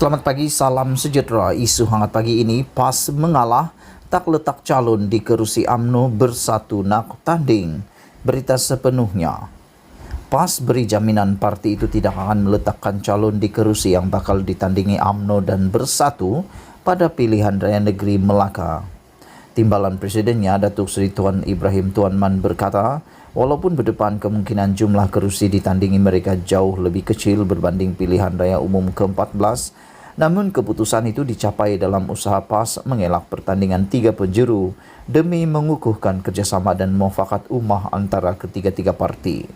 Selamat pagi, salam sejahtera. Isu hangat pagi ini, PAS mengalah, tak letak calon di kerusi UMNO bersatu nak tanding. Berita sepenuhnya. PAS beri jaminan parti itu tidak akan meletakkan calon di kerusi yang bakal ditandingi UMNO dan bersatu pada pilihan raya negeri Melaka. Timbalan Presidennya, Datuk Seri Tuan Ibrahim Tuan Man berkata, walaupun berdepan kemungkinan jumlah kerusi ditandingi mereka jauh lebih kecil berbanding pilihan raya umum ke-14, namun keputusan itu dicapai dalam usaha PAS mengelak pertandingan tiga penjuru demi mengukuhkan kerjasama dan muafakat ummah antara ketiga-tiga parti.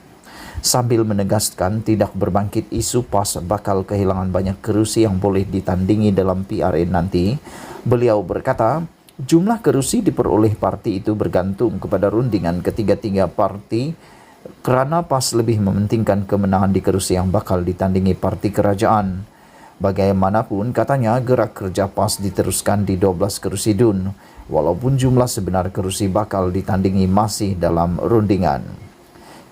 Sambil menegaskan tidak berbangkit isu PAS bakal kehilangan banyak kerusi yang boleh ditandingi dalam PRN nanti, beliau berkata, jumlah kerusi diperoleh parti itu bergantung kepada rundingan ketiga-tiga parti kerana PAS lebih mementingkan kemenangan di kerusi yang bakal ditandingi parti kerajaan. Bagaimanapun, katanya gerak kerja PAS diteruskan di 12 kerusi DUN, walaupun jumlah sebenar kerusi bakal ditandingi masih dalam rundingan.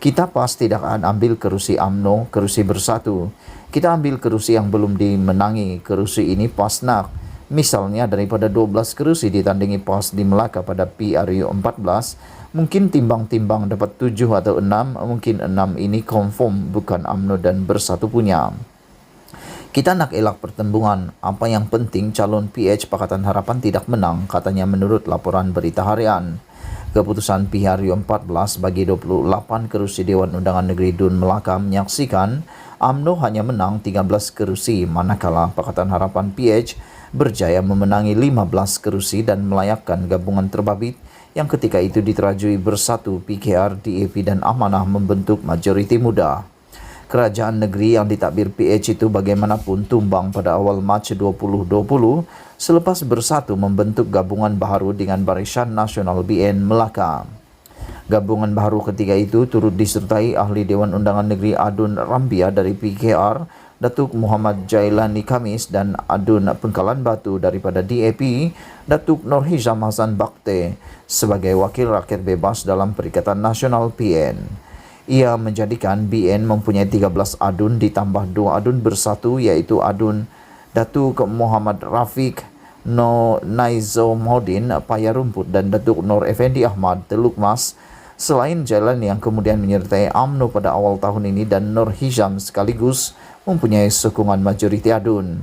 Kita PAS tidak akan ambil kerusi UMNO, kerusi bersatu. Kita ambil kerusi yang belum dimenangi, kerusi ini PAS nak. Misalnya daripada 12 kerusi ditandingi PAS di Melaka pada PRU 14, mungkin timbang-timbang dapat 7 atau 6, mungkin 6 ini confirm bukan UMNO dan bersatu punya. Kita nak elak pertembungan, apa yang penting calon PH Pakatan Harapan tidak menang, katanya menurut laporan berita harian. Keputusan PRU 14 bagi 28 kerusi Dewan Undangan Negeri DUN Melaka menyaksikan UMNO hanya menang 13 kerusi, manakala Pakatan Harapan PH berjaya memenangi 15 kerusi dan melayakkan gabungan terbabit yang ketika itu diterajui bersatu PKR, DAP dan Amanah membentuk majoriti muda. Kerajaan negeri yang ditakbir PH itu bagaimanapun tumbang pada awal Mac 2020 selepas bersatu membentuk gabungan baharu dengan Barisan Nasional BN Melaka. Gabungan baharu ketiga itu turut disertai ahli Dewan Undangan Negeri Adun Rambia dari PKR, Datuk Muhammad Jailani Kamis dan Adun Pengkalan Batu daripada DAP, Datuk Nurhizam Hasan Bakte sebagai wakil rakyat bebas dalam Perikatan Nasional PN. Ia menjadikan BN mempunyai 13 adun ditambah 2 adun bersatu iaitu adun Datuk Muhammad Rafiq Naizo Maudin Paya Rumput dan Datuk Nur Effendi Ahmad Teluk Mas. Selain jalan yang kemudian menyertai UMNO pada awal tahun ini dan Nur Hizam sekaligus mempunyai sokongan majoriti adun.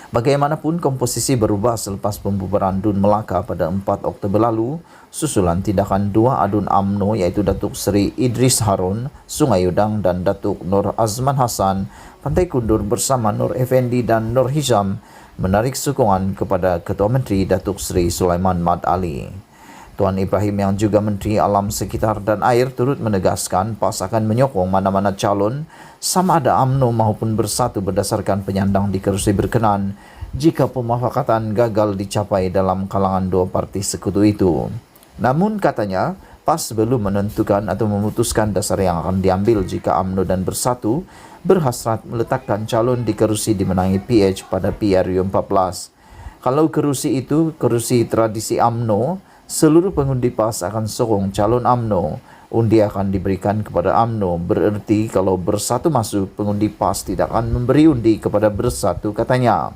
Bagaimanapun komposisi berubah selepas pembubaran DUN Melaka pada 4 Oktober lalu, susulan tindakan 2 adun UMNO iaitu Datuk Seri Idris Harun, Sungai Udang dan Datuk Nur Azman Hasan, Pantai Kundur bersama Nur Effendi dan Nur Hizam menarik sokongan kepada Ketua Menteri Datuk Seri Sulaiman Mad Ali. Tuan Ibrahim yang juga Menteri Alam Sekitar dan Air turut menegaskan PAS akan menyokong mana-mana calon sama ada UMNO maupun bersatu berdasarkan penyandang di kerusi berkenan jika pemufakatan gagal dicapai dalam kalangan dua parti sekutu itu. Namun katanya PAS belum menentukan atau memutuskan dasar yang akan diambil jika UMNO dan bersatu berhasrat meletakkan calon di kerusi dimenangi PH pada PRU 14. Kalau kerusi itu kerusi tradisi UMNO, seluruh pengundi PAS akan sokong calon UMNO. Undi akan diberikan kepada UMNO, bererti kalau bersatu masuk, pengundi PAS tidak akan memberi undi kepada bersatu, katanya.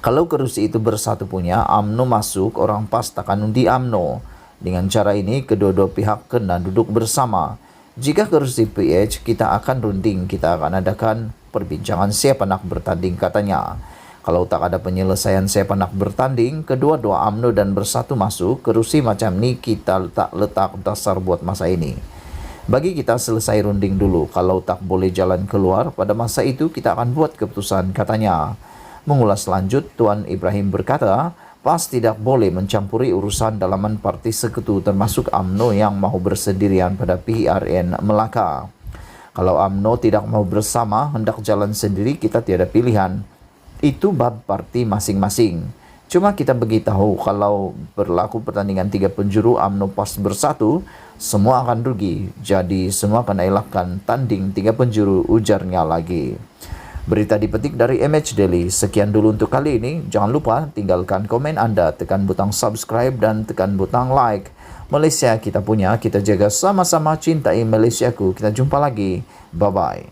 Kalau kerusi itu bersatu punya, UMNO masuk, orang PAS takkan undi UMNO. Dengan cara ini, kedua-dua pihak kena duduk bersama. Jika kerusi PH, kita akan runding, kita akan adakan perbincangan siapa nak bertanding, katanya. Kalau tak ada penyelesaian siapa nak bertanding, kedua-dua UMNO dan bersatu masuk, kerusi macam ni kita letak dasar buat masa ini. Bagi kita selesai runding dulu, kalau tak boleh jalan keluar, pada masa itu kita akan buat keputusan, katanya. Mengulas lanjut, Tuan Ibrahim berkata, PAS tidak boleh mencampuri urusan dalaman parti sekutu termasuk UMNO yang mahu bersendirian pada PRN Melaka. Kalau UMNO tidak mau bersama, hendak jalan sendiri, kita tiada pilihan. Itu bab parti masing-masing. Cuma kita beritahu kalau berlaku pertandingan tiga penjuru UMNO PAS bersatu, semua akan rugi. Jadi semua akan elakkan tanding tiga penjuru, ujarnya lagi. Berita dipetik dari MH Daily. Sekian dulu untuk kali ini. Jangan lupa tinggalkan komen anda, tekan butang subscribe dan tekan butang like. Malaysia kita punya, kita jaga sama-sama, cintai Malaysiaku. Kita jumpa lagi. Bye-bye.